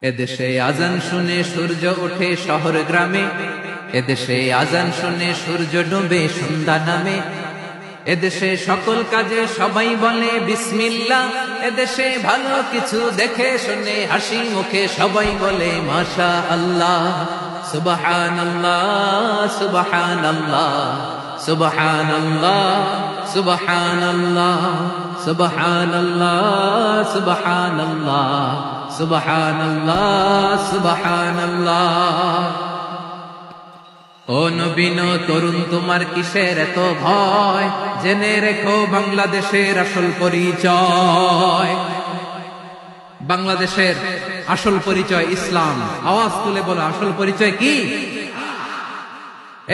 এদেশে আজান শুনে সূর্য ওঠে শহর গ্রামে, এদেশে আজান শুনে সূর্য ডুবে সন্ধ্যা নামে। এদেশে সকল কাজে সবাই বলে বিসমিল্লাহ, এদেশে ভালো কিছু দেখে শুনে হাসি মুখে সবাই বলে মাশা আল্লাহ। সুবহানাল্লাহ সুবহানাল্লাহ সুবহানাল্লাহ সুবহানাল্লাহ সুবহানাল্লাহ সুবহানাল্লাহ সুবহানাল্লাহ সুবহানাল্লাহ। ও নবীন তরুণ, তোমার কিসের এত ভয়? জেনে রেখো বাংলাদেশের আসল পরিচয়। বাংলাদেশের আসল পরিচয় ইসলাম। আওয়াজ তুলে বলো, আসল পরিচয় কি?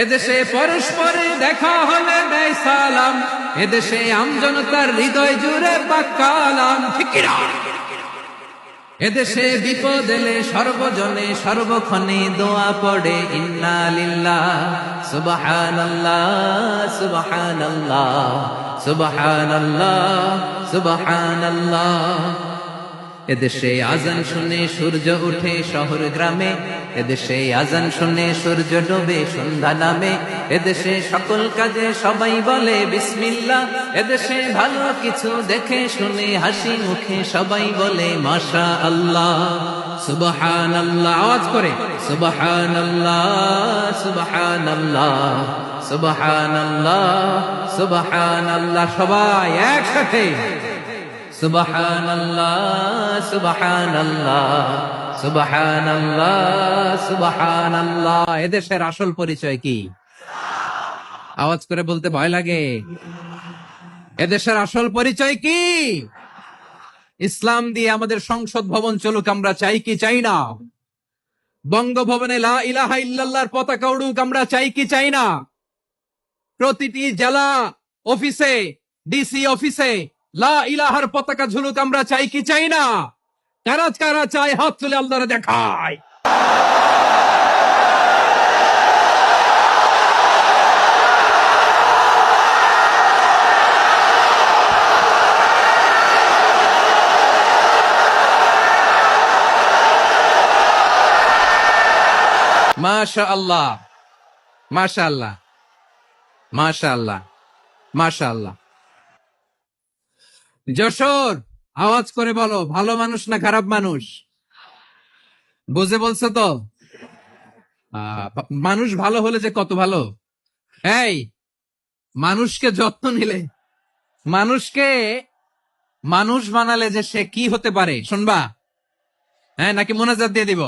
এদেশে পরস্পরে দেখা হলে দেয় সালাম, এদেশে আমজনতার হৃদয় জুড়ে পাক কালাম। ঠিক কি না? এদেশে বিপদ এলে সর্বজনে সর্বক্ষণে দোয়া পড়ে ইন্না লিল্লাহ সুবহানাল্লাহ সুবহানাল্লাহ সুবহানাল্লাহ সুবহানাল্লাহ। এদেশে আজান শুনে সূর্য ওঠে শহর গ্রামে, এদেশে আজান শুনে সূর্য ডোবে সন্ধ্যা নামে। এদেশে সকল কাজে সবাই বলে বিসমিল্লাহ, এদেশে ভালো কিছু দেখে শুনে হাসি মুখে সবাই বলে মাশা আল্লাহ। সুবহানাল্লাহ, আওয়াজ করে সুবহানাল্লাহ সুবহানাল্লাহ সুবহানাল্লাহ সুবহানাল্লাহ। সবাই একসাথে সুবহানাল্লাহ সুবহানাল্লাহ সুবহানাল্লাহ সুবহানাল্লাহ। এদেশের আসল পরিচয় কি? আওয়াজ করে বলতে ভয় লাগে। এদেশের আসল পরিচয় কি? ইসলাম দিয়ে আমাদের সংসদ ভবন চলুক, আমরা চাই কি চাই না? বঙ্গভবনে লা ইলাহা ইল্লাল্লাহর পতাকা উড়ুক, আমরা চাই কি চাই না? প্রতিটি জেলা অফিসে, ডিসি অফিসে লা ইলাহার পতাকা ঝুলুক, আমরা চাই কি চাই না? কারা কারা চাই হাত তুলে আল্লাহরে দেখায়। মাশাআল্লাহ মাশাআল্লাহ মাশাআল্লাহ মাশাআল্লাহ। যশোর, আওয়াজ করে বলো, ভালো মানুষ না খারাপ মানুষ? বুঝে বলছো তো? মানুষ ভালো হলে যে কত ভালো। এই মানুষকে যত্ন নিলে, মানুষকে মানুষ বানালে যে সে কি হতে পারে শুনবা? হ্যাঁ, নাকি মোনাজাত দিয়ে দিব?